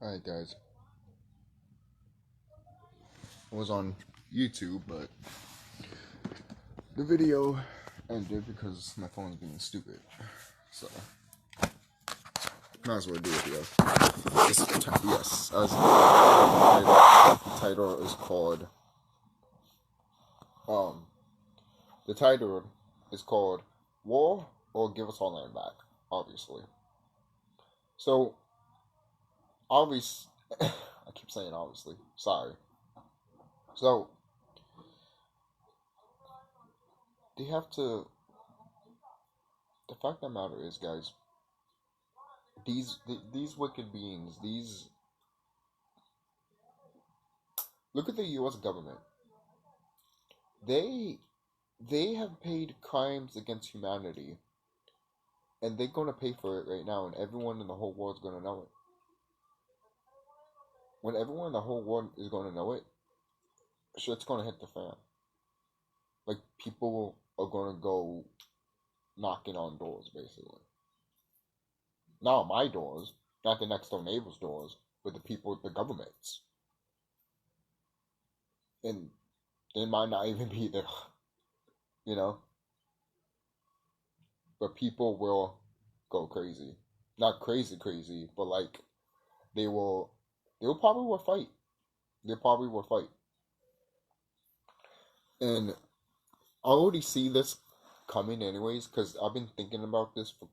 Alright guys, I was on YouTube, but the video ended because my phone's being stupid. So, might as well do it, yo. Yes, as the title is called, the title is called War or Give Us Our Land Back, obviously. So, I keep saying obviously, sorry. So, they have to, the fact of the matter is, guys, these wicked beings, look at the U.S. government. They have paid crimes against humanity, and they're gonna pay for it right now, and everyone in the whole world's gonna know it. When everyone in the whole world is gonna know it, shit's gonna hit the fan. Like, people are gonna go knocking on doors, basically. Not my doors, not the next door neighbor's doors, but the people, the governments. And they might not even be there, you know? But people will go crazy. Not crazy, but like, they probably will fight. They probably will fight. And I already see this coming anyways, because I've been thinking about this for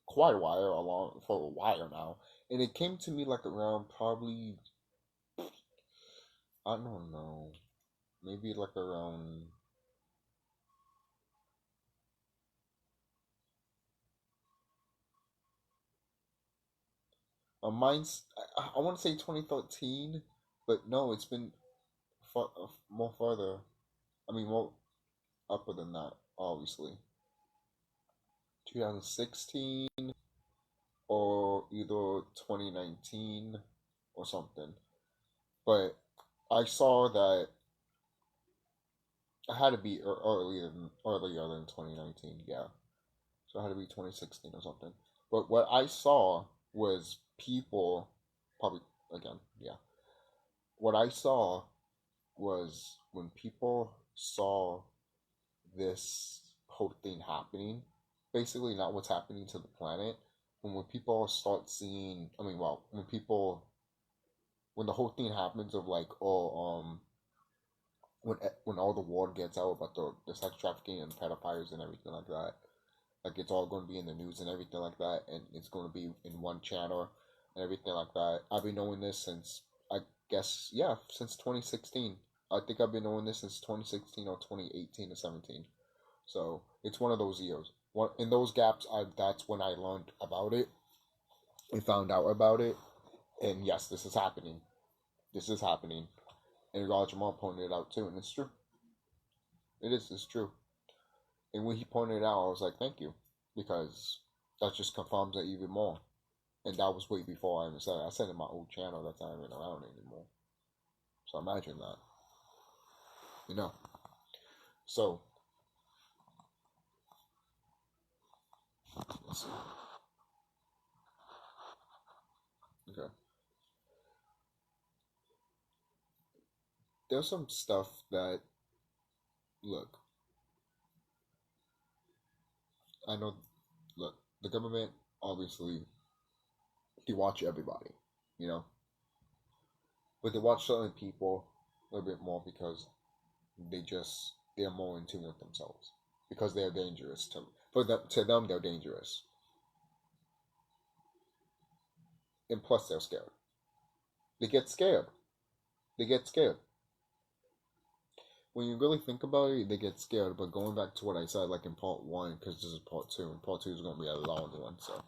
quite a while, for a while now. And it came to me like around probably, I don't know, maybe like around, mine's, I want to say 2013, but no, it's been more further. I mean, more upper than that, obviously. 2016 or either 2019 or something. But I saw that it had to be earlier than 2019, yeah. So it had to be 2016 or something. But what I saw was people, probably, again, yeah. What I saw was when people saw this whole thing happening, basically not what's happening to the planet, when people start seeing, when the whole thing happens of like, when all the word gets out about the sex trafficking and pedophiles and everything like that, like it's all going to be in the news and everything like that, and it's going to be in one channel and everything like that. I've been knowing this since, I guess, yeah, since 2016. I think I've been knowing this since 2016 or 2018 or 17. So it's one of those years. In those gaps, that's when I learned about it and found out about it. And yes, this is happening. This is happening. And Roger Moore pointed it out too, and it's true. It's true. And when he pointed it out, I was like, thank you. Because that just confirms it even more. And that was way before I even said it. I said it in my old channel that's not even around anymore. So imagine that. You know. So, let's see. Okay. There's some stuff that, look, I know, look, the government, obviously, they watch everybody, you know? But they watch certain people a little bit more because they're more in tune with themselves. Because they're dangerous to them, they're dangerous. And plus, they're scared. They get scared. When you really think about it, they get scared. But going back to what I said, like in part 1, because this is part 2, and part 2 is going to be a long one, so.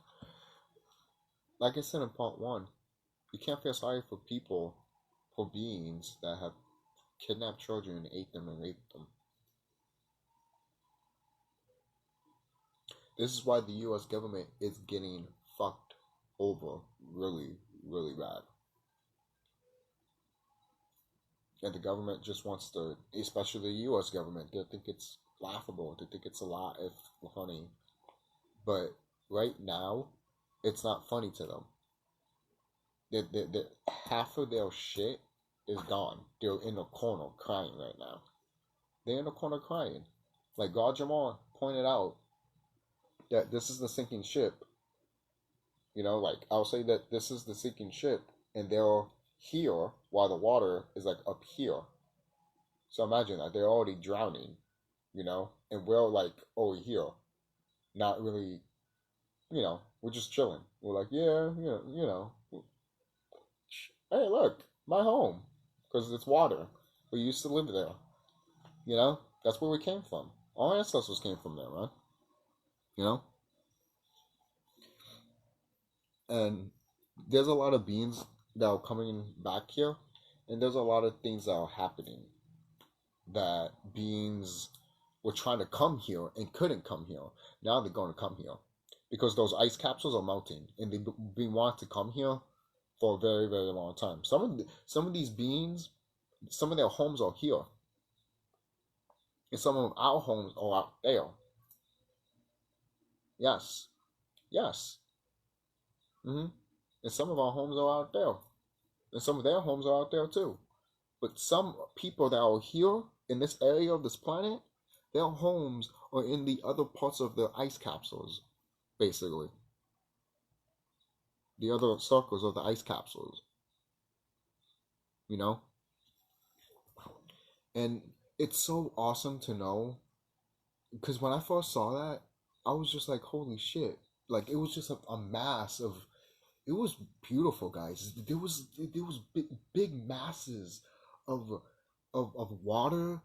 Like I said in part 1, you can't feel sorry for people, for beings that have kidnapped children and ate them and raped them. This is why the U.S. government is getting fucked over really, really bad. And the government just wants to, especially the U.S. government, they think it's laughable. They think it's a lot of funny. But right now, it's not funny to them. they half of their shit is gone. They're in a corner crying right now. They're in a corner crying. Like Godzilla pointed out that this is the sinking ship. You know, like I'll say that this is the sinking ship, and they're here while the water is like up here. So imagine that they're already drowning, you know, and we're like over here, not really, we're just chilling. We're like, yeah, hey, look, my home, because it's water. We used to live there, you know. That's where we came from. Our ancestors came from there, man. You know, and there's a lot of beings that are coming back here, and there's a lot of things that are happening that beings were trying to come here and couldn't come here. Now they're going to come here because those ice capsules are melting, and they've been wanting to come here for a very, very long time. Some of these beings, some of their homes are here, and some of our homes are out there. Yes, yes. Mm-hmm. And some of our homes are out there, and some of their homes are out there too. But some people that are here in this area of this planet, their homes are in the other parts of the ice capsules, basically. The other circles of the ice capsules, you know? And it's so awesome to know, because when I first saw that, I was just like, holy shit. Like, it was just a mass of, it was beautiful, guys. There was big masses of water,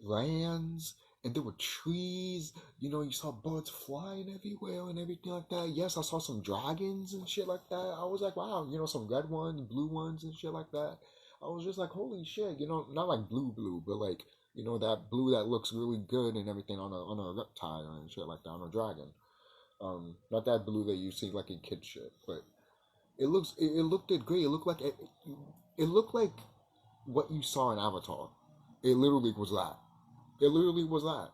lands, and there were trees. You know, you saw birds flying everywhere and everything like that. Yes, I saw some dragons and shit like that. I was like, wow, some red ones, blue ones, and shit like that. I was just like, holy shit, not like blue, but like, that blue that looks really good and everything on a reptile and shit like that, on a dragon. Not that blue that you see like in kid shit, but it looked great. It looked like what you saw in Avatar. It literally was that. It literally was that.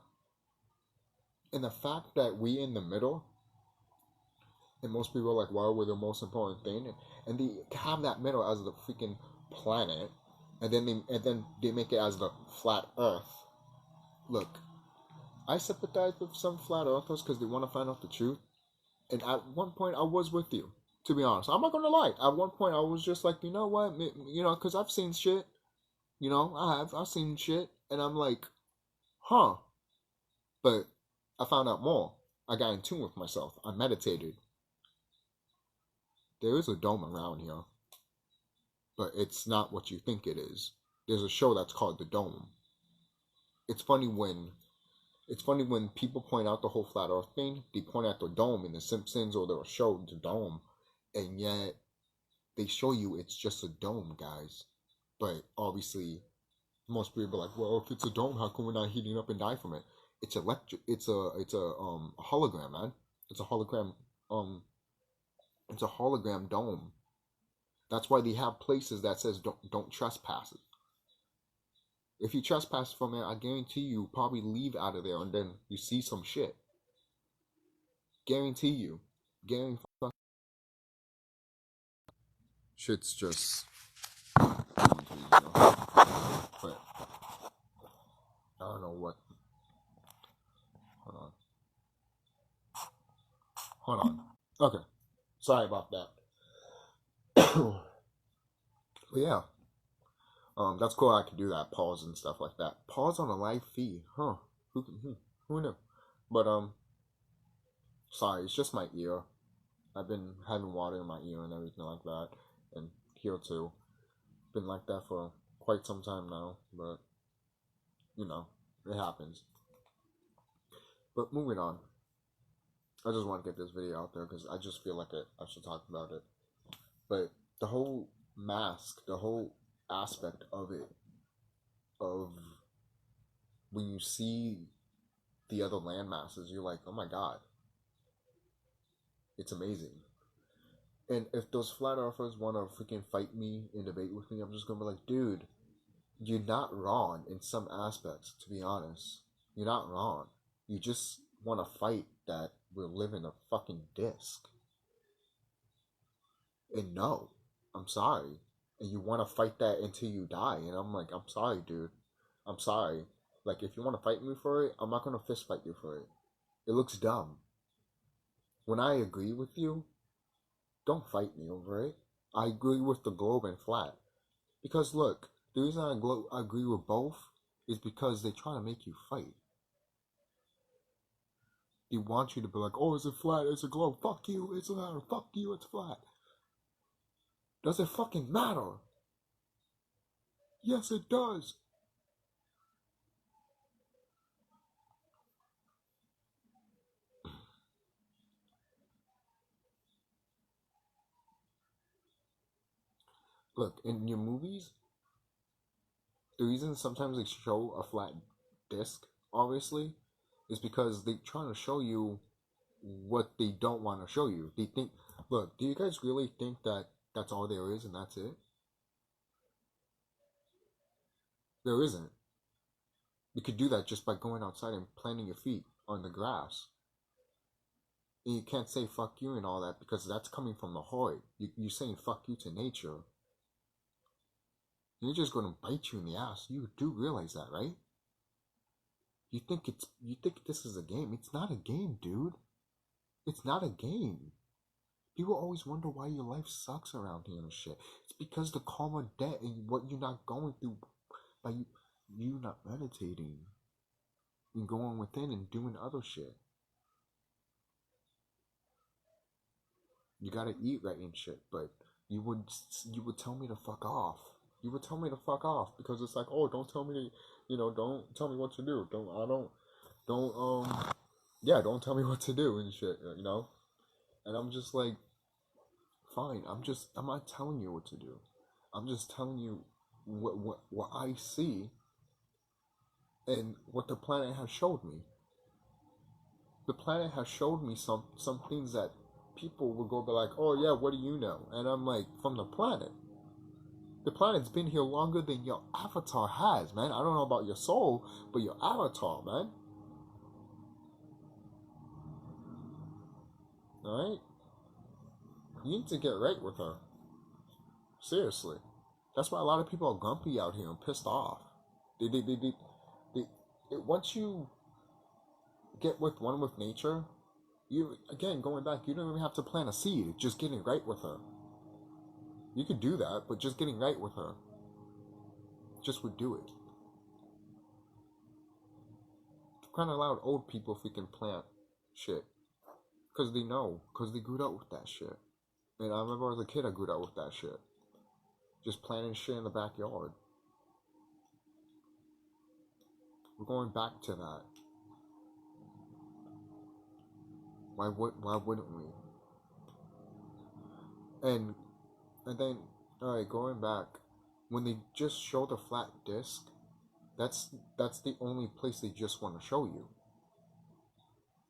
And the fact that we in the middle, and most people are like, why we're the most important thing, and they have that middle as the freaking planet, and then they make it as the flat Earth. Look, I sympathize with some flat earthers because they want to find out the truth. And at one point, I was with you, to be honest. I'm not going to lie. At one point, I was just like, you know what? Because I've seen shit. I've seen shit. And I'm like, huh. But I found out more. I got in tune with myself. I meditated. There is a dome around here. But it's not what you think it is. There's a show that's called The Dome. It's funny when people point out the whole flat earth thing, they point out the dome in The Simpsons or they'll show the dome, and yet they show you it's just a dome, guys. But obviously, most people are like, well, if it's a dome, how come we're not heating up and die from it? It's electric. It's a hologram, man. It's a hologram. It's a hologram dome. That's why they have places that says don't trespass it. If you trespass from it, I guarantee you probably leave out of there and then you see some shit. Guarantee you. Shit's just... But I don't know what... Hold on. Okay. Sorry about that. But yeah. That's cool. I can do that. Pause and stuff like that. Pause on a live feed, huh? Who knew? But sorry, it's just my ear. I've been having water in my ear and everything like that, and here too. Been like that for quite some time now, but it happens. But moving on. I just want to get this video out there because I just feel like I should talk about it. But the whole mask, the whole aspect of it, of when you see the other land masses, you're like, oh my god, it's amazing. And if those flat earthers want to freaking fight me and debate with me, I'm just gonna be like, dude, you're not wrong in some aspects, to be honest. You're not wrong. You just want to fight that we're living a fucking disc. And no, I'm sorry. And you want to fight that until you die. And I'm like, I'm sorry, dude. I'm sorry. Like, if you want to fight me for it, I'm not going to fist fight you for it. It looks dumb. When I agree with you, don't fight me over it. I agree with the globe and flat. Because look, the reason I agree with both is because they're trying to make you fight. They want you to be like, oh, it's a flat, it's a globe, fuck you, it's flat, fuck you, it's flat. Does it fucking matter? Yes, it does. Look, in your movies, the reason sometimes they show a flat disc, obviously, is because they're trying to show you what they don't want to show you. They think, look, do you guys really think that that's all there is and that's it? There isn't. You could do that just by going outside and planting your feet on the grass. And you can't say fuck you and all that because that's coming from the heart. You're saying fuck you to nature. You're just going to bite you in the ass. You do realize that, right? You think this is a game. It's not a game, dude. It's not a game. People always wonder why your life sucks around here and shit. It's because the karma debt and what you're not going through by you not meditating and going within and doing other shit. You gotta eat right and shit, but you would tell me to fuck off. You would tell me to fuck off because it's like, oh, don't tell me to, don't tell me what to do. Don't tell me what to do and shit, And I'm just like, fine. I'm not telling you what to do. I'm just telling you what I see and what the planet has showed me. The planet has showed me some things that people will go be like, oh yeah, what do you know? And I'm like, from the planet. The planet's been here longer than your avatar has, man. I don't know about your soul, but your avatar, man. Alright? You need to get right with her. Seriously. That's why a lot of people are grumpy out here and pissed off. Once you get with one with nature, you, again, going back, you don't even have to plant a seed. Just getting right with her. You could do that, but just getting right with her just would do it. Kind of allowed old people if we can plant shit. Because they know. Because they grew up with that shit. And I remember as a kid, I grew up with that shit. Just planting shit in the backyard. We're going back to that. Why wouldn't we? And then, alright, going back, when they just show the flat disc, that's the only place they just want to show you.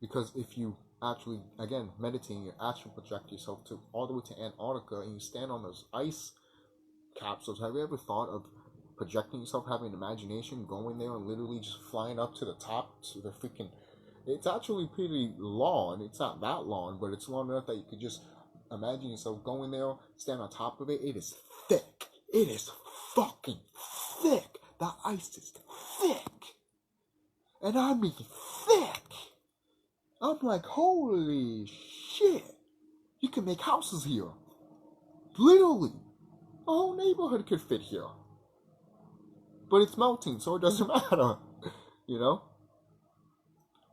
Because if you actually, again, meditating, you actually project yourself to all the way to Antarctica and you stand on those ice capsules. Have you ever thought of projecting yourself, having an imagination, going there and literally just flying up to the top to the freaking... It's actually pretty long. It's not that long, but it's long enough that you could just imagine yourself going there, stand on top of it. It is thick. It is fucking thick. The ice is thick. And I mean thick. I'm like, holy shit. You can make houses here. Literally. A whole neighborhood could fit here. But it's melting, so it doesn't matter.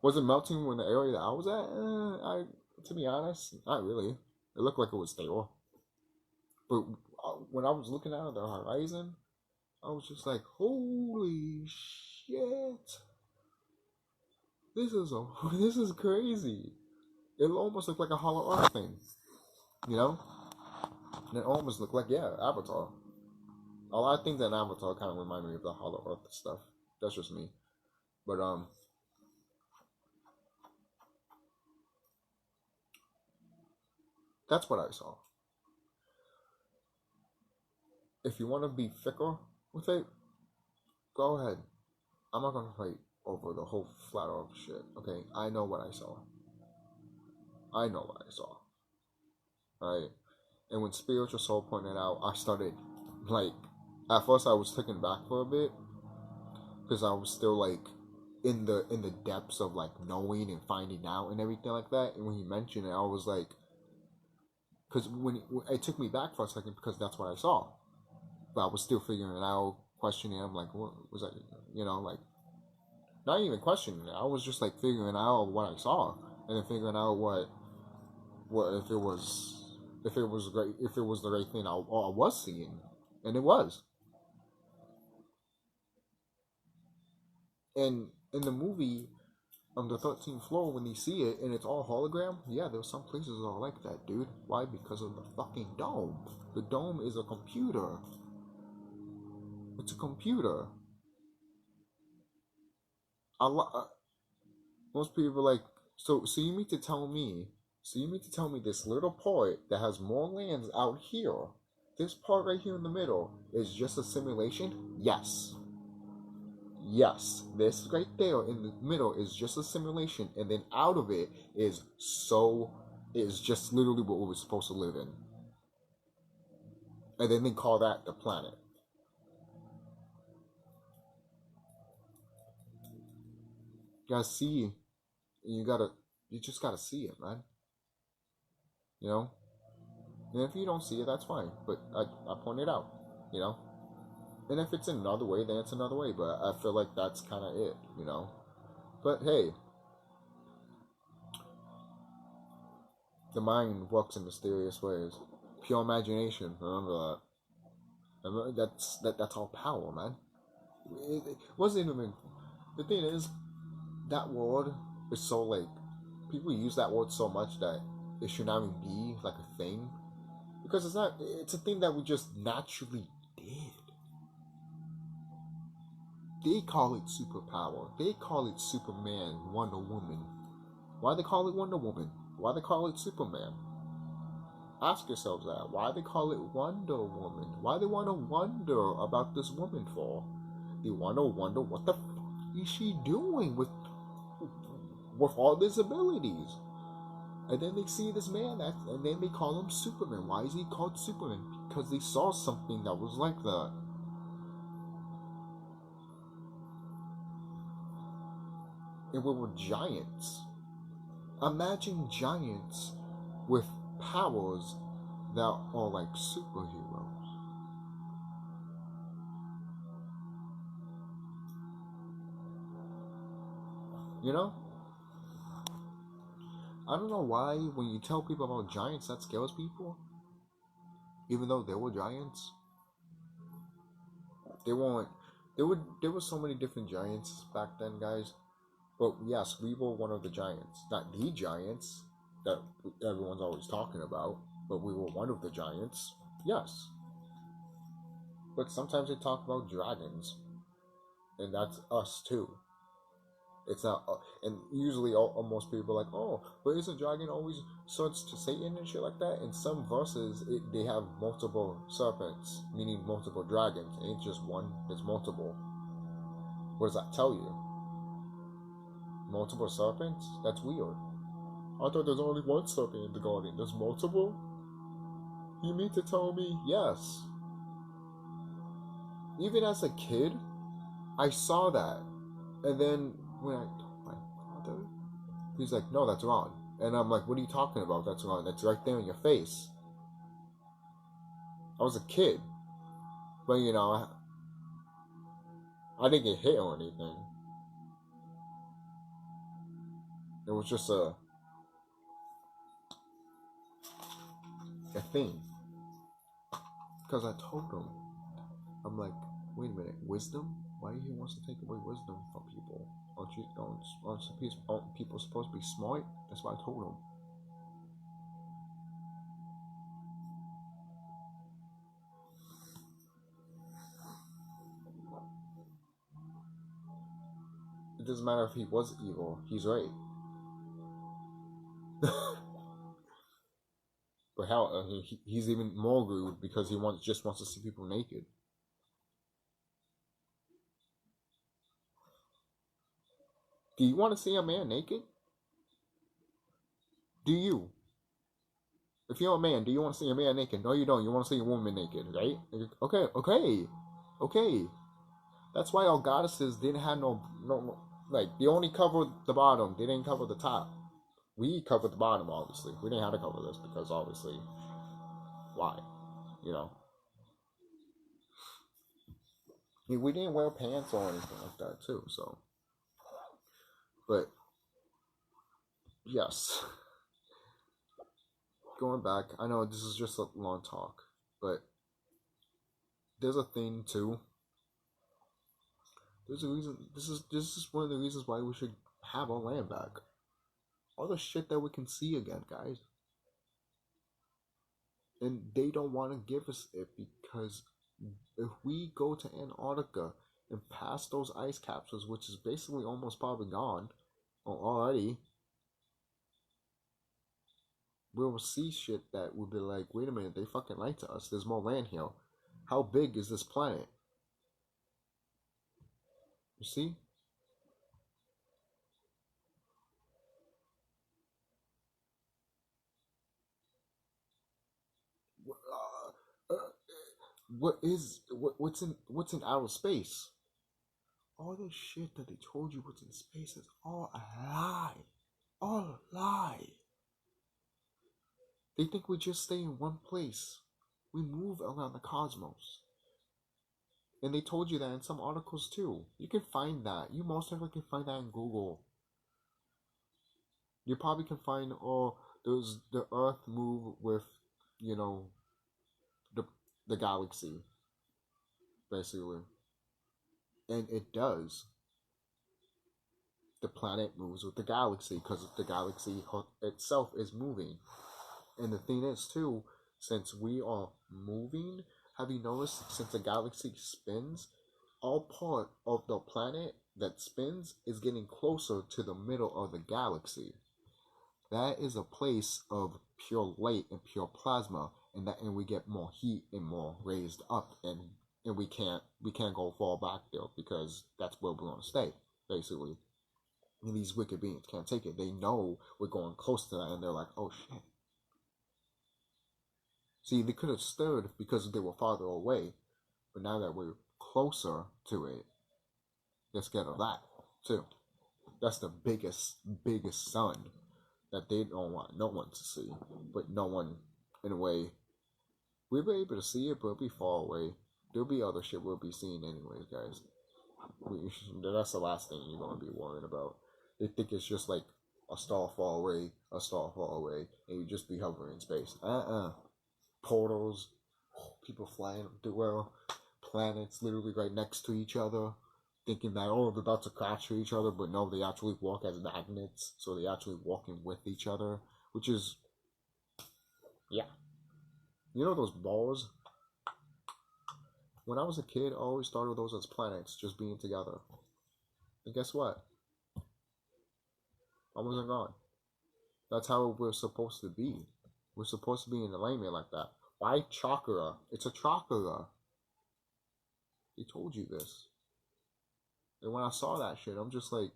Was it melting when the area that I was at? To be honest, not really. It looked like it was stable. But when I was looking out at the horizon, I was just like, holy shit. This is crazy. It almost looked like a Hollow Earth thing. And it almost looked like, Avatar. A lot of things in Avatar kind of remind me of the Hollow Earth stuff. That's just me. But, that's what I saw. If you want to be thicker with it, go ahead. I'm not going to fight over the whole flat earth shit, okay? I know what I saw. Alright? And when Spiritual Soul pointed out, I started, like, at first I was taken back for a bit, because I was still, like, in the depths of, like, knowing and finding out and everything like that. And when he mentioned it, I was like, because when it took me back for a second, because that's what I saw. But I was still figuring it out, questioning it. I'm like, what was that? You know, like, not even questioning it. I was just, like, figuring out what I saw. And then figuring out what if it was great, if it was the right thing I was seeing. And it was. And in the movie, on the 13th floor, when they see it and it's all hologram, yeah, there's some places that are like that, dude. Why? Because of the fucking dome. The dome is a computer. It's a computer. Most people are like, so you mean to tell me, this little part that has more lands out here, this part right here in the middle, is just a simulation? Yes. Yes, this right there in the middle is just a simulation, and then out of it is just literally what we're supposed to live in. And then they call that the planet. You gotta see, you just gotta see it, man. You know? And if you don't see it, that's fine. But I point it out, you know? And if it's another way, then it's another way. But I feel like that's kind of it, you know? But hey, the mind works in mysterious ways. Pure imagination, remember that. Remember, that's all power, man. It wasn't even... The thing is, that word is so, like... People use that word so much that it should not even be, like, a thing. Because it's not... It's a thing that we just naturally did. They call it superpower. They call it Superman, Wonder Woman. Why they call it Wonder Woman? Why they call it Superman? Ask yourselves that. Why they call it Wonder Woman? Why they want to wonder about this woman for? They want to wonder what the fuck is she doing with all these abilities? And then they see this man, and then they call him Superman. Why is he called Superman? Because they saw something that was like that. And we were giants. Imagine giants with powers that are like superheroes. You know? I don't know why when you tell people about giants that scares people. Even though they were giants. There were so many different giants back then, guys. But yes, we were one of the giants. Not the giants that everyone's always talking about, but we were one of the giants. Yes. But sometimes they talk about dragons. And that's us too. It's not, and usually most people are like, oh, but isn't dragon always swords to Satan and shit like that? In some verses, they have multiple serpents, meaning multiple dragons. It ain't just one, it's multiple. What does that tell you? Multiple serpents? That's weird. I thought there's only one serpent in the garden. There's multiple? You mean to tell me yes? Even as a kid, I saw that. And then when I told my father, he's like, no, that's wrong. And I'm like, what are you talking about? That's wrong. That's right there in your face. I was a kid. But, you know, I didn't get hit or anything. It was just a thing. Because I told him, I'm like, wait a minute, wisdom? Why he wants to take away wisdom from people? Aren't people supposed to be smart? That's what I told him. It doesn't matter if he was evil. He's right. But how? He's even more rude because he just wants to see people naked. Do you want to see a man naked? Do you? If you're a man, do you want to see a man naked? No, you don't. You want to see a woman naked, right? Okay, okay, okay. That's why our goddesses didn't have no, like, they only covered the bottom. They didn't cover the top. We covered the bottom, obviously. We didn't have to cover this because, obviously, why? You know? I mean, we didn't wear pants or anything like that, too, so. But, yes. Going back, I know this is just a long talk, but there's a thing, too. There's a reason. This is one of the reasons why we should have our land back. All the shit that we can see again, guys. And they don't want to give us it because if we go to Antarctica and pass those ice capsules, which is basically almost probably gone already, we'll see shit that would be like, wait a minute, they fucking lied to us. There's more land here. How big is this planet? You see? What's in outer space? All the shit that they told you what's in space is all a lie. All a lie. They think we just stay in one place. We move around the cosmos. And they told you that in some articles too. You can find that. You most likely can find that in Google. You probably can find, oh, does the Earth move with, you know, the galaxy, basically. And it does. The planet moves with the galaxy because the galaxy itself is moving. And the thing is, too, since we are moving, have you noticed since the galaxy spins, all part of the planet that spins is getting closer to the middle of the galaxy. That is a place of pure light and pure plasma, and we get more heat and more raised up, and we can't go fall back there because that's where we're gonna stay, basically. And these wicked beings can't take it. They know we're going close to that, and they're like, oh shit. See, they could have stood because they were farther away, but now that we're closer to it, they're scared of that too. That's the biggest sun that they don't want no one to see, but no one, in a way, we'll be able to see it, but it'll be far away. There'll be other shit we'll be seeing anyways, guys. That's the last thing you're gonna be worrying about. They think it's just like a star far away, and you just be hovering in space. Portals, people flying through planets literally right next to each other, thinking that, oh, they're about to crash to each other, but no, they actually walk as magnets, so they actually walking with each other, which is, yeah. You know those balls? When I was a kid, I always thought of those as planets just being together. And guess what? I wasn't gone. That's how we're supposed to be. We're supposed to be in alignment like that. Why chakra? It's a chakra. They told you this. And when I saw that shit, I'm just like,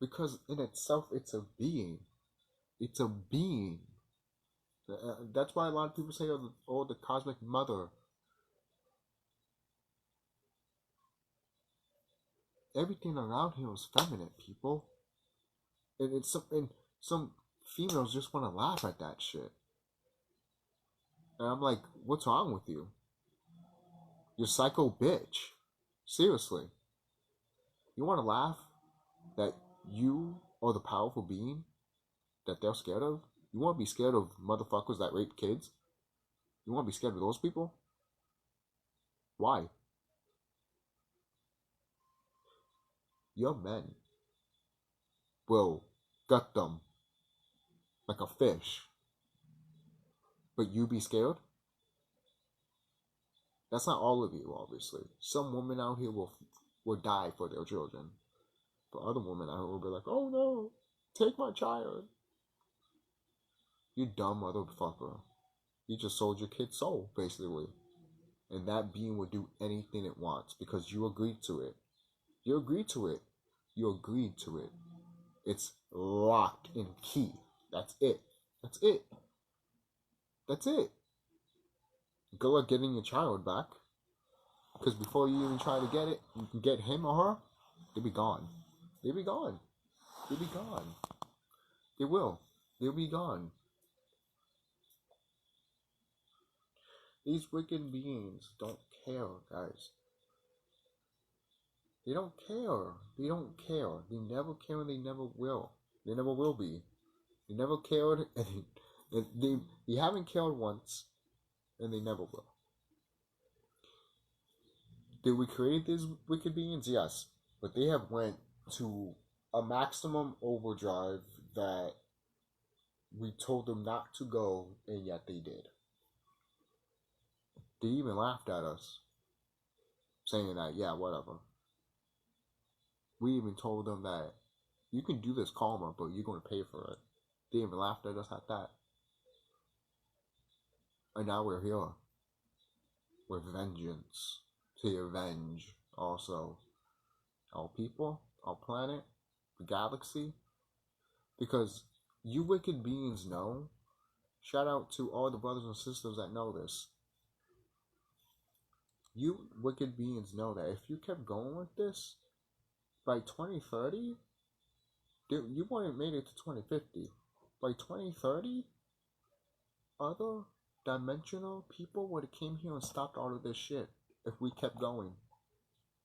because in itself, it's a being. It's a being. That's why a lot of people say, oh, the cosmic mother. Everything around here is feminine, people. And some females just want to laugh at that shit. And I'm like, what's wrong with you? You're psycho bitch. Seriously. You want to laugh that you are the powerful being that they're scared of? You want to be scared of motherfuckers that rape kids? You want to be scared of those people? Why? Your men will gut them like a fish. But you be scared? That's not all of you, obviously. Some women out here will die for their children. But other women out here will be like, oh no, take my child. You dumb motherfucker. You just sold your kid's soul, basically. And that being will do anything it wants because you agreed to it. You agreed to it. You agreed to it. It's locked in key. That's it. That's it. That's it. Good luck getting your child back. Because before you even try to get it, you can get him or her, they'll be gone. They'll be gone. They'll be gone. They will. They'll be gone. These wicked beings don't care, guys. They don't care. They don't care. They never care and they never will. They never will be. They never cared and they haven't cared once and they never will. Did we create these wicked beings? Yes. But they have went to a maximum overdrive that we told them not to go, and yet they did. They even laughed at us, saying that, yeah, whatever. We even told them that you can do this karma, but you're going to pay for it. They even laughed at us at that. And now we're here with vengeance to avenge also our people, our planet, the galaxy. Because you wicked beings know, shout out to all the brothers and sisters that know this. You wicked beings know that if you kept going with this, by 2030, you wouldn't have made it to 2050. By 2030, other dimensional people would have came here and stopped all of this shit if we kept going.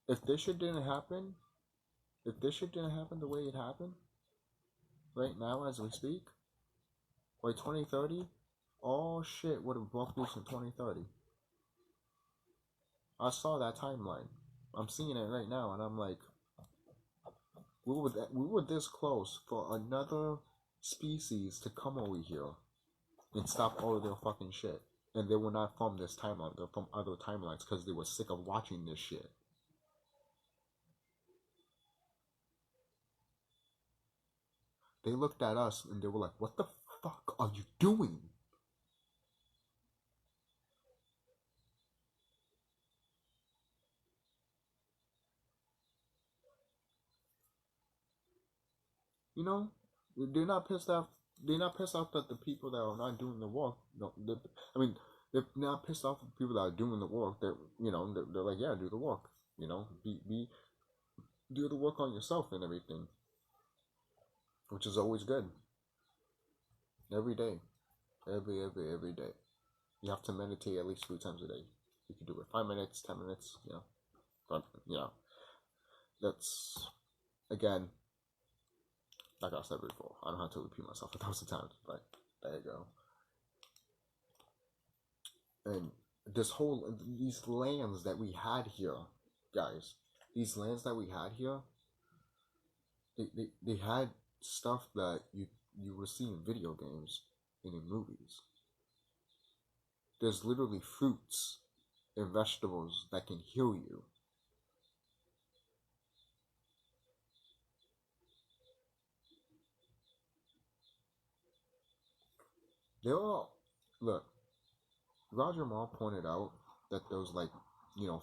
If this shit didn't happen, the way it happened, right now as we speak, by 2030, all shit would have broke loose in 2030. I saw that timeline. I'm seeing it right now, and I'm like, we were this close for another species to come over here and stop all of their fucking shit. And they were not from this timeline. They're from other timelines because they were sick of watching this shit. They looked at us and they were like, what the fuck are you doing? You know, they're not pissed off. They're not pissed off at the people that are not doing the work. No, they're not pissed off at the people that are doing the work. They're like, yeah, do the work. You know, do the work on yourself and everything, which is always good. Every day, every day, you have to meditate at least 3 times a day. You can do it 5 minutes, 10 minutes. You know, but that's again. Like I said before, I don't have to repeat myself 1,000 times, but there you go. And these lands that we had here, guys, these lands that we had here, they had stuff that you would see in video games and in movies. There's literally fruits and vegetables that can heal you. Look, Roger Moore pointed out that those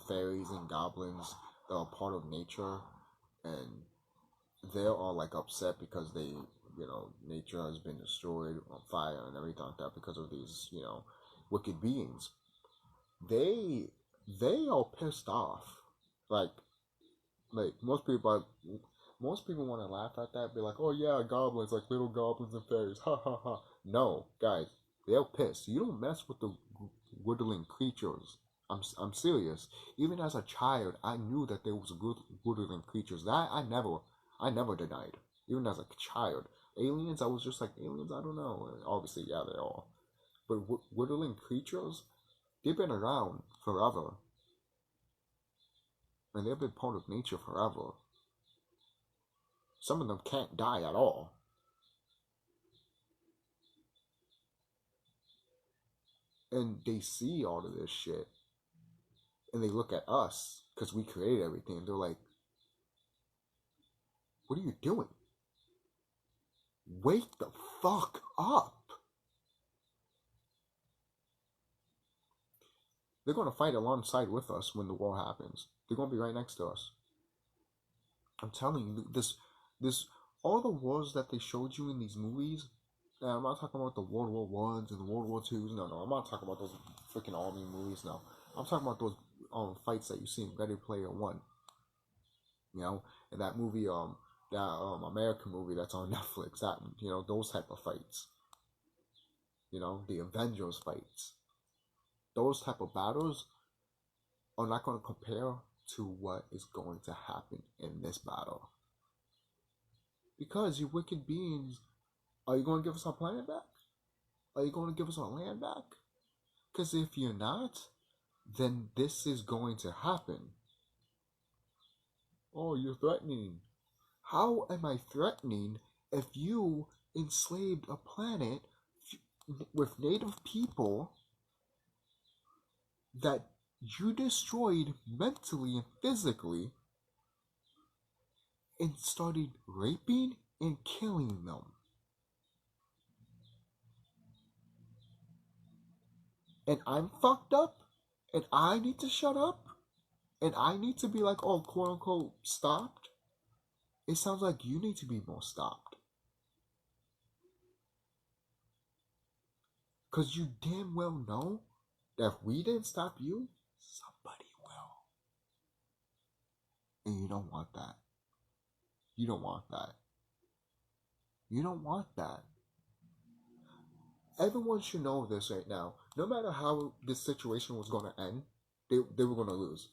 fairies and goblins that are part of nature, and they're all like upset because nature has been destroyed on fire and everything like that because of these, wicked beings. They are pissed off. Like most people want to laugh at that, be like, oh yeah, goblins, like little goblins and fairies, ha ha ha. No, guys, they're pissed. You don't mess with the woodland creatures. I'm serious. Even as a child, I knew that there was good woodland creatures. That I never denied. Even as a child, aliens, I was just like, aliens, I don't know. Obviously, yeah, they are. But woodland creatures, they've been around forever, and they've been part of nature forever. Some of them can't die at all. And they see all of this shit. And they look at us, because we created everything. And they're like, what are you doing? Wake the fuck up. They're going to fight alongside with us when the war happens. They're going to be right next to us. I'm telling you, this all the wars that they showed you in these movies. Now, I'm not talking about the World War Ones and the World War Twos. No, I'm not talking about those freaking army movies. No, I'm talking about those fights that you see in Ready Player One. You know, and that movie, that American movie that's on Netflix. That, you know, those type of fights. You know, the Avengers fights. Those type of battles are not going to compare to what is going to happen in this battle. Because you wicked beings, are you going to give us our planet back? Are you going to give us our land back? Because if you're not, then this is going to happen. Oh, you're threatening. How am I threatening if you enslaved a planet with native people that you destroyed mentally and physically and started raping and killing them? And I'm fucked up? And I need to shut up? And I need to be like, oh, quote unquote, stopped? It sounds like you need to be more stopped. Because you damn well know that if we didn't stop you, somebody will. And you don't want that. You don't want that. You don't want that. Everyone should know this right now. No matter how this situation was going to end, they were going to lose.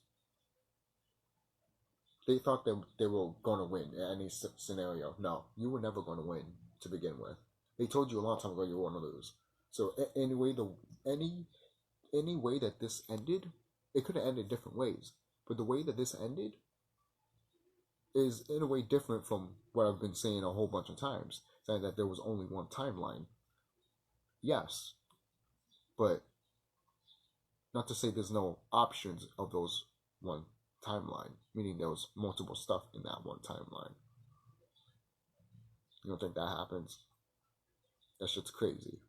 They thought they were going to win in any scenario. No, you were never going to win to begin with. They told you a long time ago you were going to lose. So anyway, any way that this ended, it could have ended different ways. But the way that this ended is in a way different from what I've been saying a whole bunch of times, saying that there was only one timeline. Yes, but not to say there's no options of those one timeline, meaning there was multiple stuff in that one timeline. You don't think that happens? That shit's crazy.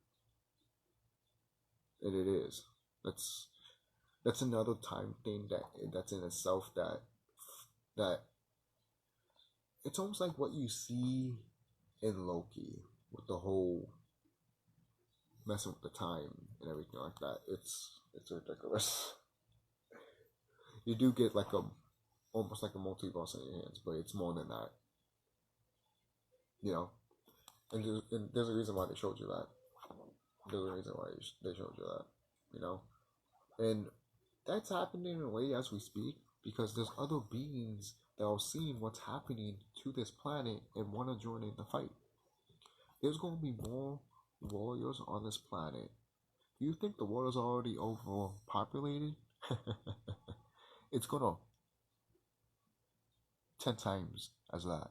And it is. That's another time thing that's in itself that it's almost like what you see in Loki with the whole messing with the time and everything like that. It's ridiculous. You do get like almost like a multiverse in your hands, but it's more than that. You know, and there's a reason why they showed you that. There's a reason why they showed you that. You know, and that's happening in a way as we speak because there's other beings that are seeing what's happening to this planet and want to join in the fight. There's going to be more warriors on this planet. You think the world is already overpopulated? It's gonna 10 times as that.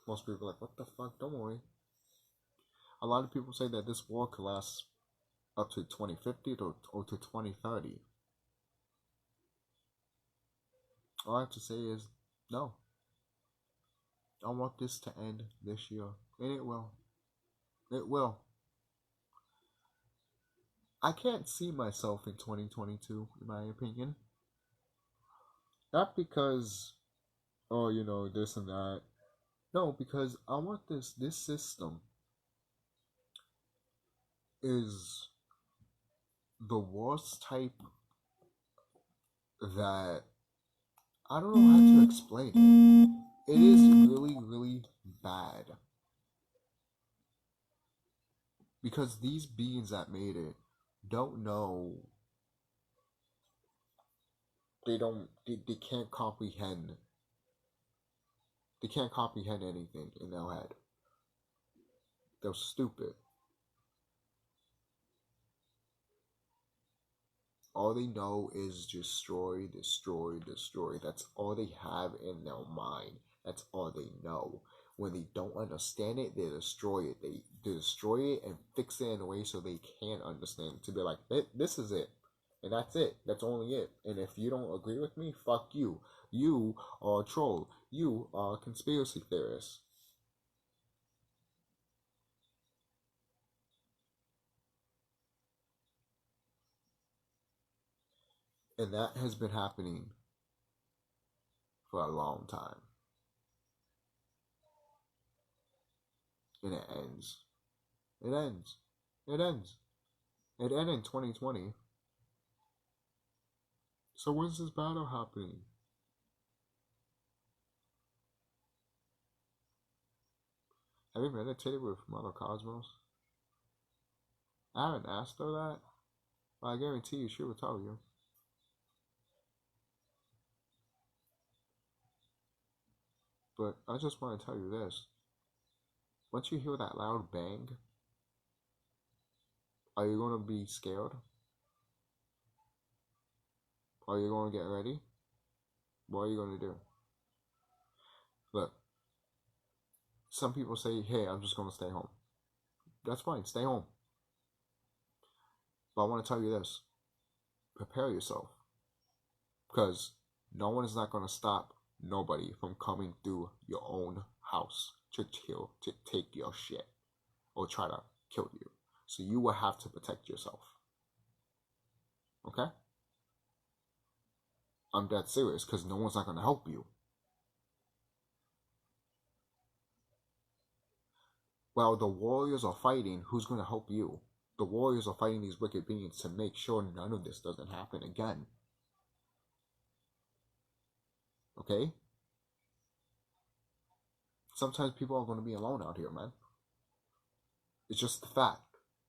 Most people are like, what the fuck? Don't worry. A lot of people say that this war could last up to 2050 or to 2030. All I have to say is, no. I want this to end this year. And it will. It will. I can't see myself in 2022, in my opinion. Not because, oh, you know, this and that. No, because I want this system is the worst type that I don't know how to explain it. It is really, really bad. Because these beings that made it don't know. They can't comprehend. They can't comprehend anything in their head. They're stupid. All they know is destroy, destroy, destroy. That's all they have in their mind. That's all they know. When they don't understand it, they destroy it. They destroy it and fix it in a way so they can understand it. To be like, this is it. And that's it. That's only it. And if you don't agree with me, fuck you. You are a troll. You are a conspiracy theorist. And that has been happening for a long time. And it ends. It ends. It ends. It ended in 2020. So when's this battle happening? Have you meditated with Mother Cosmos? I haven't asked her that, but I guarantee you she will tell you. But I just want to tell you this. Once you hear that loud bang, are you going to be scared? Are you going to get ready? What are you going to do? Look, some people say, hey, I'm just going to stay home. That's fine, stay home. But I want to tell you this. Prepare yourself. Because no one is not going to stop nobody from coming through your own house to take your shit or try to kill you. So you will have to protect yourself. Okay? I'm dead serious because no one's not going to help you. While the warriors are fighting, who's going to help you? The warriors are fighting these wicked beings to make sure none of this doesn't happen again. Okay? Sometimes people are going to be alone out here, man. It's just the fact.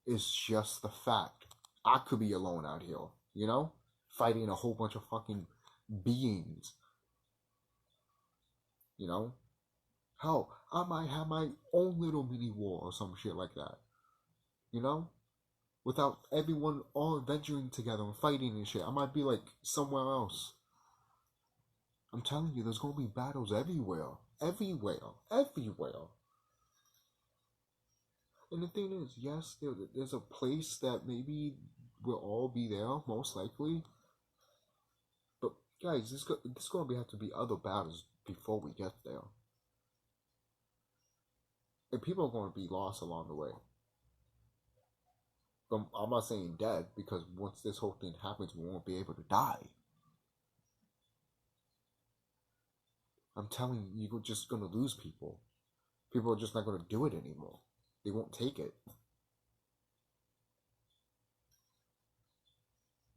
It's just the fact. I could be alone out here, you know? Fighting a whole bunch of fucking beings. You know? Hell, I might have my own little mini war or some shit like that. You know? Without everyone all venturing together and fighting and shit. I might be like somewhere else. I'm telling you, there's gonna be battles everywhere. Everywhere. Everywhere. And the thing is, yes, there's a place that maybe we'll all be there, most likely. But guys, there's going to have to be other battles before we get there. And people are going to be lost along the way. But I'm not saying dead, because once this whole thing happens, we won't be able to die. I'm telling you, you're just going to lose people. People are just not going to do it anymore. They won't take it.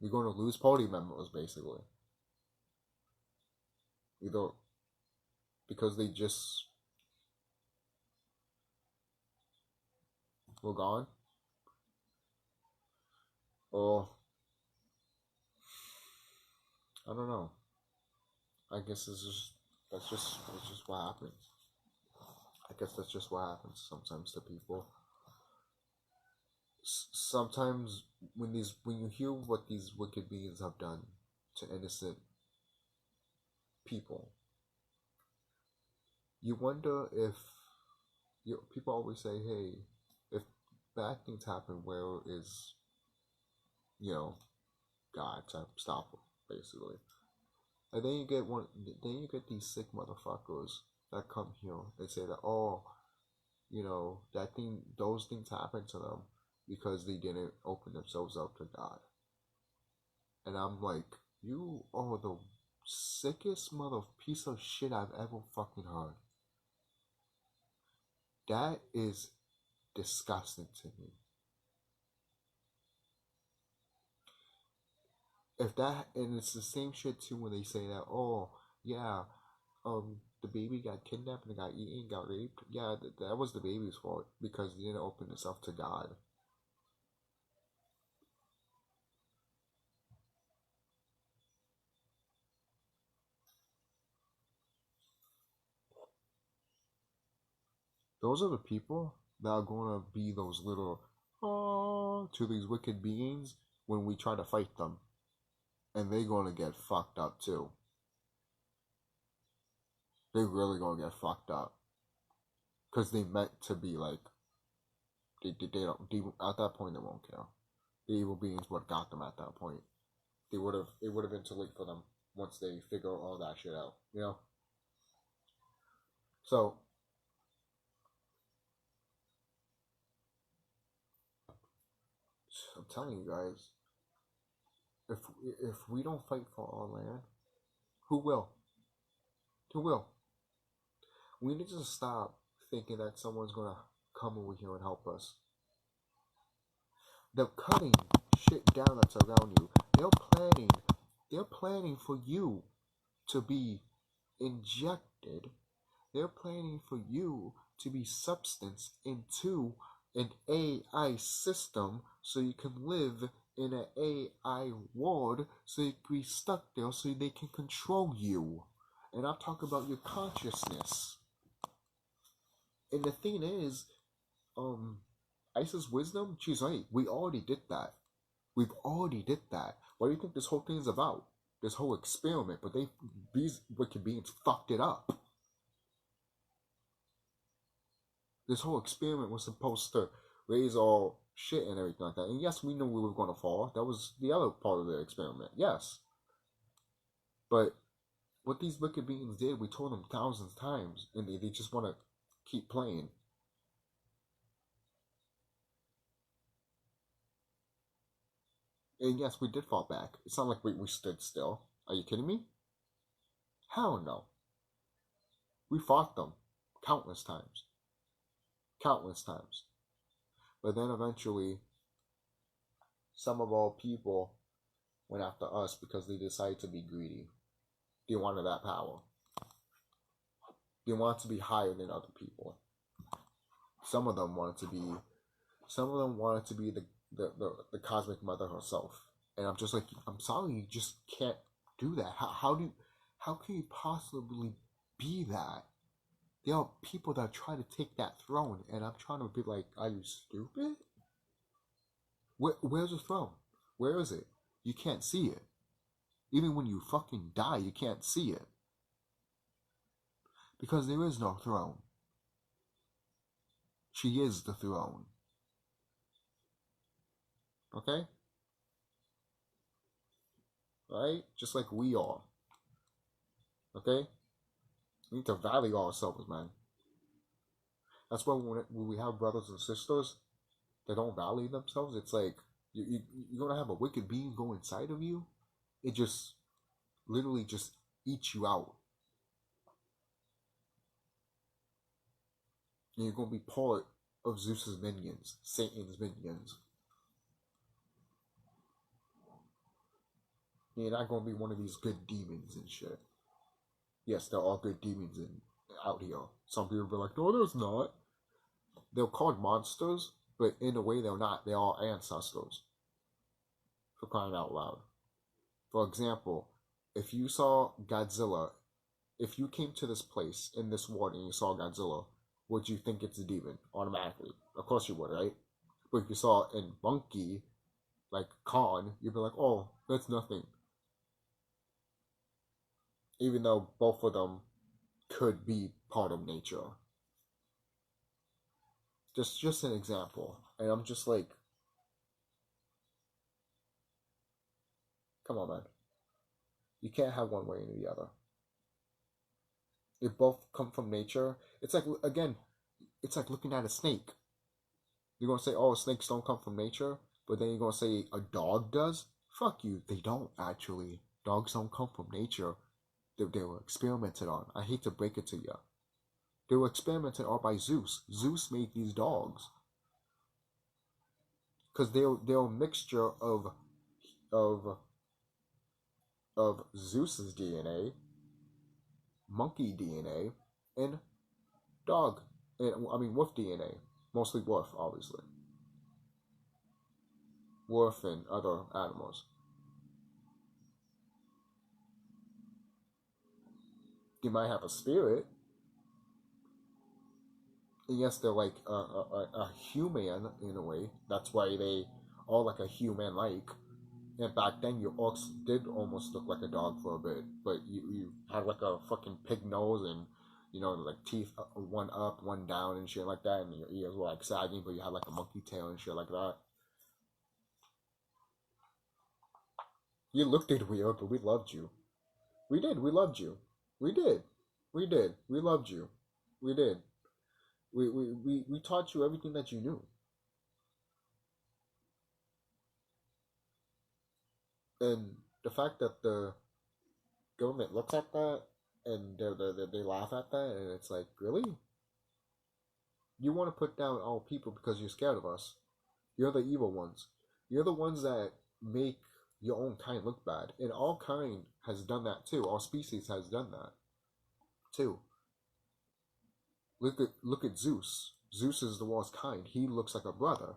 You're going to lose party members, basically. Either because they just were gone, or I don't know. I guess that's just what happens. I guess that's just what happens sometimes to people. Sometimes when you hear what these wicked beings have done to innocent people, you wonder if people always say, hey, if bad things happen, where is God to stop them, basically. And then you get these sick motherfuckers that come here and say that, oh, those things happen to them because they didn't open themselves up to God. And I'm like, you are the sickest mother piece of shit I've ever fucking heard. That is disgusting to me. And it's the same shit too when they say that, oh, yeah, the baby got kidnapped and got eaten, got raped. Yeah, that was the baby's fault because they didn't open itself to God. Those are the people that are going to be those little, to these wicked beings when we try to fight them. And they're going to get fucked up too. They're really going to get fucked up. Because they meant to be like, they don't, at that point they won't care. The evil beings would have got them at that point. It would have been too late for them once they figure all that shit out, So, I'm telling you guys, if we don't fight for our land, who will? Who will? We need to stop thinking that someone's gonna come over here and help us. They're cutting shit down that's around you. They're planning for you to be injected. They're planning for you to be substanced into an AI system so you can live in an AI world, so you can be stuck there so they can control you. And I'm talking about your consciousness. And the thing is, Isis Wisdom, she's right. We already did that. We've already did that. What do you think this whole thing is about? This whole experiment, but these wicked beings fucked it up. This whole experiment was supposed to raise all shit and everything like that. And yes, we knew we were going to fall. That was the other part of the experiment. Yes. But what these wicked beings did, we told them thousands of times, and they just want to keep playing. And yes, we did fall back. It's not like we stood still. Are you kidding me? Hell no. We fought them countless times. Countless times. But then eventually, some of our people went after us because they decided to be greedy. They wanted that power. They wanted to be higher than other people. Some of them wanted to be the cosmic mother herself. And I'm just like, I'm sorry, you just can't do that. How can you possibly be that? There are people that try to take that throne, and I'm trying to be like, are you stupid? Where's the throne? Where is it? You can't see it. Even when you fucking die, you can't see it. Because there is no throne. She is the throne. Okay? Right? Just like we are. Okay? We need to value ourselves, man. That's why when we have brothers and sisters that don't value themselves, it's like you're going to have a wicked being go inside of you. It just literally just eats you out. And you're going to be part of Zeus's minions, Satan's minions. You're not going to be one of these good demons and shit. Yes, there are good demons out here. Some people be like, no, there's not. They're called monsters, but in a way they're not. They are ancestors. For crying out loud. For example, if you saw Godzilla, if you came to this place in this world and you saw Godzilla, would you think it's a demon automatically? Of course you would, right? But if you saw a monkey, like Khan, you'd be like, oh, that's nothing. Even though both of them could be part of nature. Just an example. And I'm just like, come on, man. You can't have one way or the other. They both come from nature. It's like, again, it's like looking at a snake. You're going to say, oh, snakes don't come from nature, but then you're going to say a dog does? Fuck you. They don't, actually. Dogs don't come from nature. They were experimented on. I hate to break it to you. They were experimented on by Zeus. Zeus made these dogs. Because they're a mixture of Zeus's DNA, monkey DNA, and dog. Wolf DNA. Mostly wolf, obviously. Wolf and other animals. They might have a spirit. And yes, they're like a human in a way. That's why they are like a human-like. And back then, your orcs did almost look like a dog for a bit. But you had like a fucking pig nose and, like teeth, one up, one down and shit like that. And your ears were like sagging, but you had like a monkey tail and shit like that. You looked it weird, but we loved you. We did. We loved you. We did. We did. We loved you. We did. We taught you everything that you knew. And the fact that the government looks at that and they laugh at that, and it's like, really? You want to put down all people because you're scared of us? You're the evil ones. You're the ones that make your own kind look bad. And all kind has done that too. All species has done that too. Look at Zeus. Zeus is the world's kind. He looks like a brother.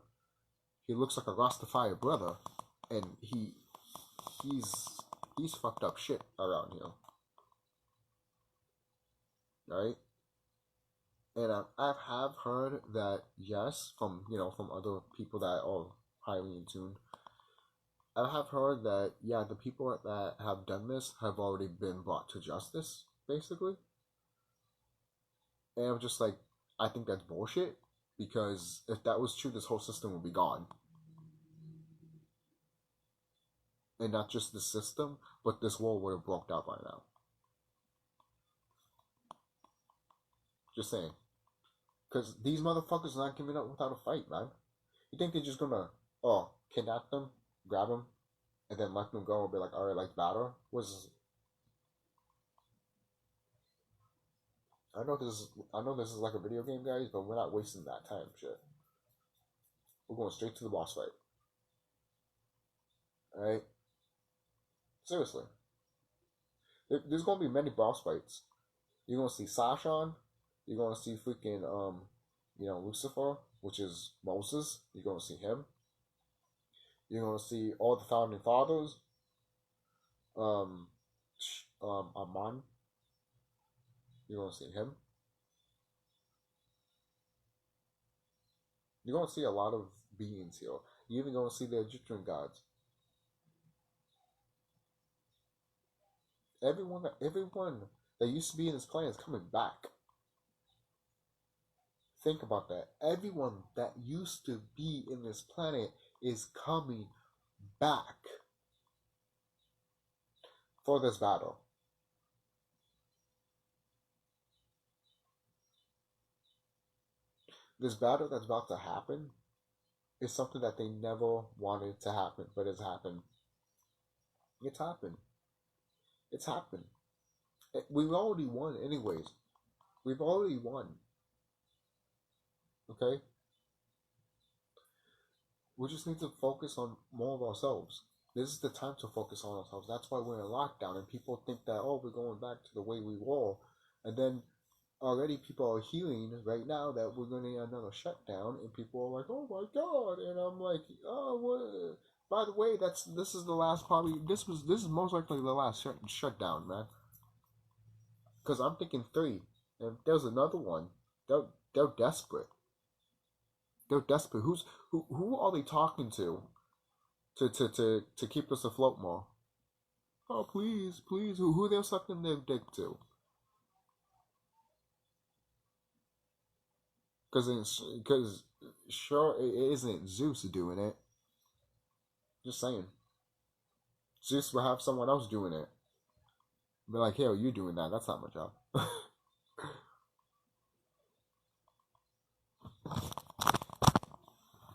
He looks like a Rastafari brother, and he's he's fucked up shit around here, right? And I have heard that, yes, from from other people that are highly in tune. I have heard that, yeah, the people that have done this have already been brought to justice, basically. And I'm just like, I think that's bullshit, because if that was true, this whole system would be gone. And not just the system, but this world would have broke out by now. Just saying. Because these motherfuckers are not giving up without a fight, man. You think they're just gonna, kidnap them, grab them, and then let them go and be like, alright, like battle? I know this is like a video game, guys, but we're not wasting that time, shit. We're going straight to the boss fight. Alright? Seriously. There's gonna be many boss fights. You're gonna see Sasha. You're gonna see freaking Lucifer, which is Moses. You're gonna see him. You're gonna see all the founding fathers. Um, Aman. You're gonna see him. You're gonna see a lot of beings here. You're even gonna see the Egyptian gods. Everyone that used to be in this planet is coming back. Think about that. Everyone that used to be in this planet is coming back for this battle. This battle that's about to happen is something that they never wanted to happen, but it's happened. It's happened. It's happened. We've already won, anyways. We've already won. Okay? We just need to focus on more of ourselves. This is the time to focus on ourselves. That's why we're in lockdown, and people think that, we're going back to the way we were. And then already people are healing right now that we're going to need another shutdown, and people are like, oh my god. And I'm like, oh, what? By the way, this is the last, probably, this is most likely the last shutdown, man. Because I'm thinking 3. And if there's another one, they're desperate. They're desperate. Who are they talking to keep us afloat more? Oh, please, please. Who they're sucking their dick to? Because sure, it isn't Zeus doing it. Just saying. Zeus will have someone else doing it. Be like, hey, you doing that? That's not my job.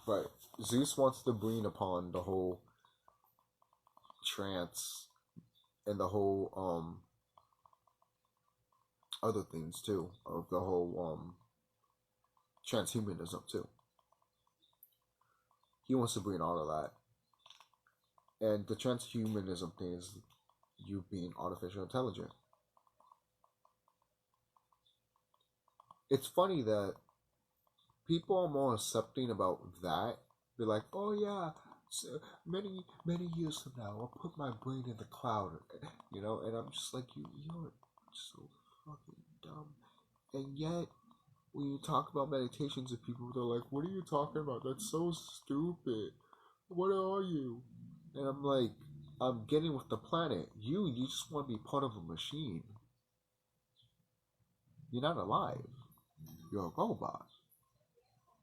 But Zeus wants to bring upon the whole trance and the whole other things too, of the whole transhumanism too. He wants to bring all of that. And the transhumanism thing is you being artificial intelligent. It's funny that people are more accepting about that. They're like, oh yeah, so many years from now, I'll put my brain in the cloud, and I'm just like, you're so fucking dumb. And yet, when you talk about meditations with people, they're like, what are you talking about? That's so stupid. What are you? And I'm like, I'm getting with the planet. You just want to be part of a machine. You're not alive. You're a robot.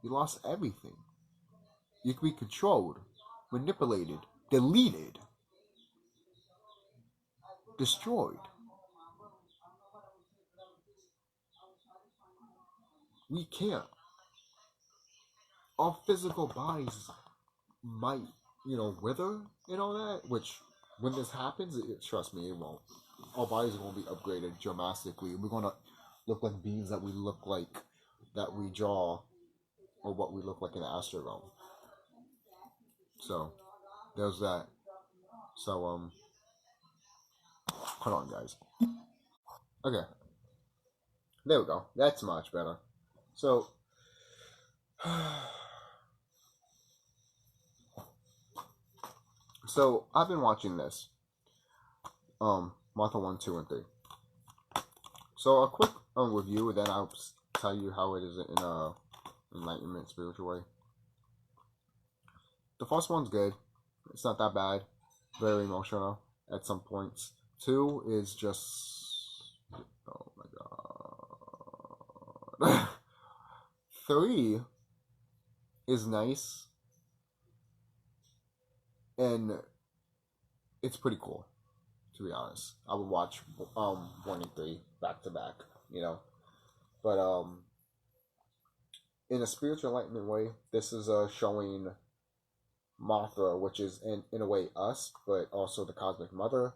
You lost everything. You can be controlled, manipulated, deleted, destroyed. We can't. Our physical bodies might, wither and all that, which when this happens, trust me, it won't. Our bodies are going to be upgraded dramatically. We're going to look like beings that we look like, that we draw, or what we look like in the astral realm. So, there's that. So, hold on, guys. Okay, there we go. That's much better. So, so I've been watching this. Martha 1, 2, and 3. So a quick review, then I'll tell you how it is in a Enlightenment spiritual way. The first one's good. It's not that bad. Very emotional at some points. 2 is just, oh my god. 3 is nice, and it's pretty cool, to be honest. I would watch 1 and 3 back to back, you know. But in a spiritual enlightenment way, this is showing Mothra, which is in a way us, but also the Cosmic Mother,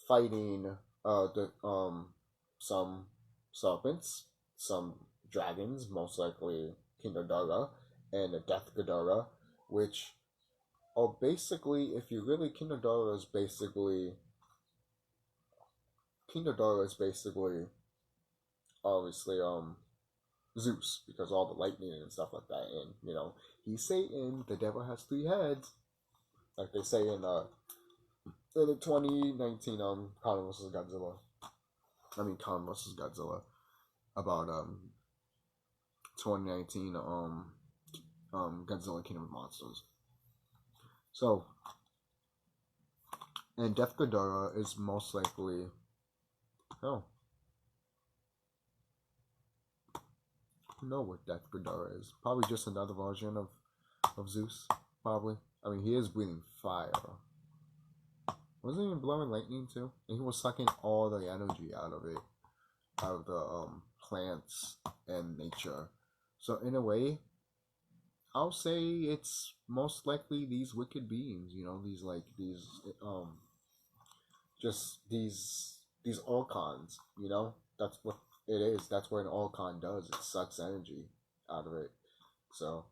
fighting some serpents, some dragons, most likely King Ghidorah and the Death Ghidorah, which are basically, if you really, King Ghidorah is basically obviously Zeus, because all the lightning and stuff like that, and you know, he's Satan, the devil has 3 heads, like they say in the 2019 Kong vs. Godzilla. Kong vs. Godzilla, about 2019 Godzilla Kingdom of Monsters. So, and Death Ghidorah is most likely, oh, I know what Death Ghidorah is. Probably just another version of Zeus. Probably. I mean, he is breathing fire. Wasn't he blowing lightning too? And he was sucking all the energy out of it, out of the plants and nature. So in a way, I'll say it's most likely these wicked beings. You know, these Orcons. You know, that's what it is. That's what an Orcon does. It sucks energy out of it. So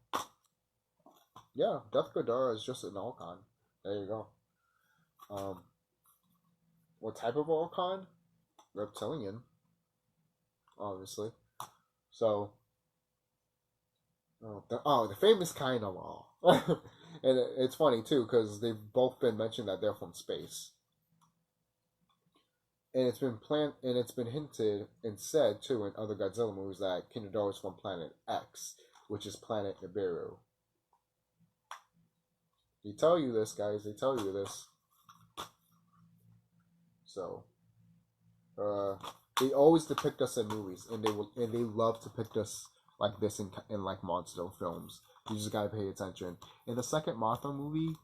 yeah, Death Ghidorah is just an Orcon. There you go. What type of Orcon? Reptilian, obviously. So, the famous kind of all. And it's funny too, because they've both been mentioned that they're from space. And it's been hinted and said too in other Godzilla movies that King Ghidorah is from Planet X, which is Planet Nibiru. They tell you this, guys. They tell you this. So, they always depict us in movies, and they love to depict us like this in like monster films. You just gotta pay attention. In the second Mothra movie,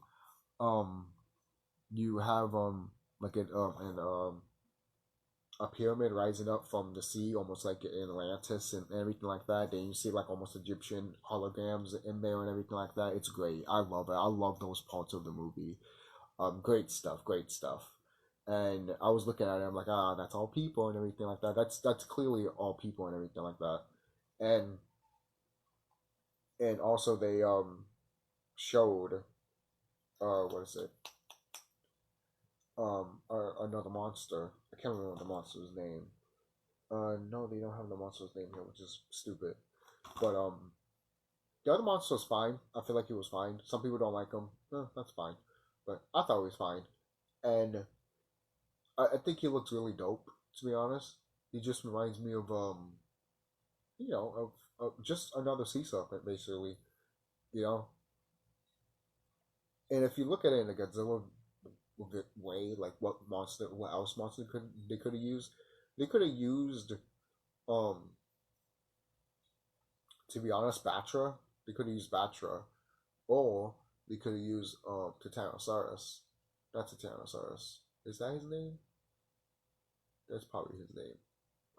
you have a pyramid rising up from the sea, almost like in Atlantis and everything like that. Then you see like almost Egyptian holograms in there and everything like that. It's great. I love it. I love those parts of the movie. Great stuff. Great stuff. And I was looking at it. I'm like, that's all people and everything like that. That's clearly all people and everything like that. And also they showed what is it? Another monster. I can't remember the monster's name. No, they don't have the monster's name here, which is stupid. But the other monster's fine. I feel like he was fine. Some people don't like him. That's fine. But I thought he was fine. And I think he looks really dope, to be honest. He just reminds me of of just another sea serpent, basically. You know? And if you look at it in a Godzilla way, like what else monster they could have used? They could have used, to be honest, Batra. They could have used Batra, or they could have used Titanosaurus. That's Titanosaurus. Is that his name? That's probably his name.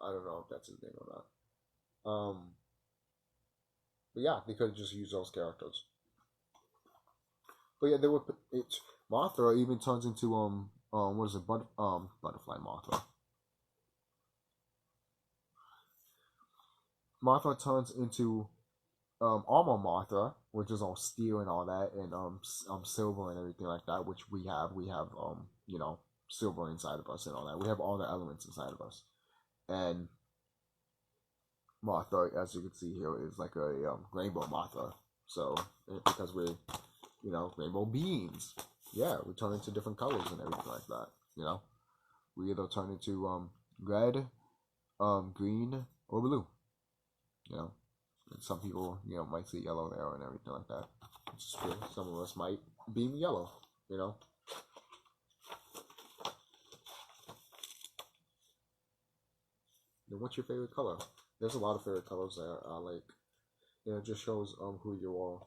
I don't know if that's his name or not. But yeah, they could have just used those characters. But yeah, it's Mothra even turns into what is it, butterfly Mothra. Mothra turns into armor Mothra, which is all steel and all that, and silver and everything like that, which we have. We have silver inside of us and all that. We have all the elements inside of us. And Mothra, as you can see here, is like a rainbow Mothra. So because we're rainbow beings, yeah, we turn into different colors and everything like that. We either turn into red, green, or blue. And some people might see yellow there and everything like that. Which is true. Some of us might beam yellow. Then what's your favorite color? There's a lot of favorite colors that are like, it just shows who you are,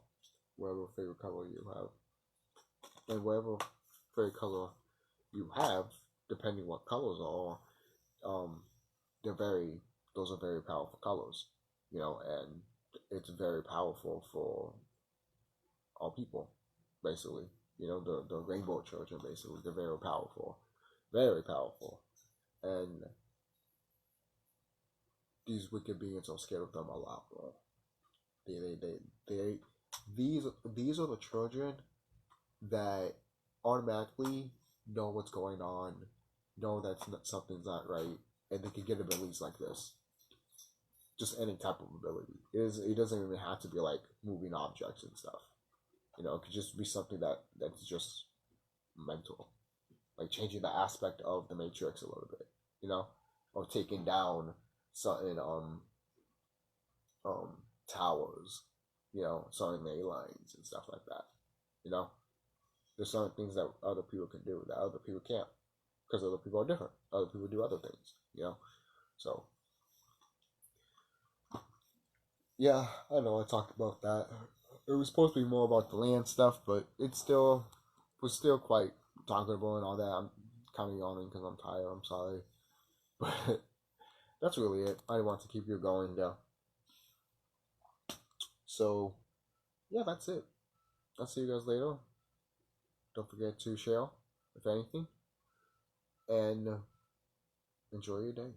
whatever favorite color you have, and whatever favorite color you have, depending what colors are, those are very powerful colors, and it's very powerful for all people, basically. The rainbow children, basically, they're very powerful, and these wicked beings are scared of them a lot, bro. These are the children that automatically know what's going on, know that something's not right, and they can get abilities like this. Just any type of ability. It doesn't even have to be like moving objects and stuff. It could just be something that's just mental, like changing the aspect of the matrix a little bit, or taking down certain towers, certain ley lines and stuff like that. There's certain things that other people can do that other people can't, because other people are different. Other people do other things, So yeah, I know I talked about that. It was supposed to be more about the land stuff, but was still quite talkable and all that. I'm kind of yawning because I'm tired. I'm sorry, but that's really it. I didn't want to keep you going though. So yeah, that's it. I'll see you guys later. Don't forget to share, if anything, and enjoy your day.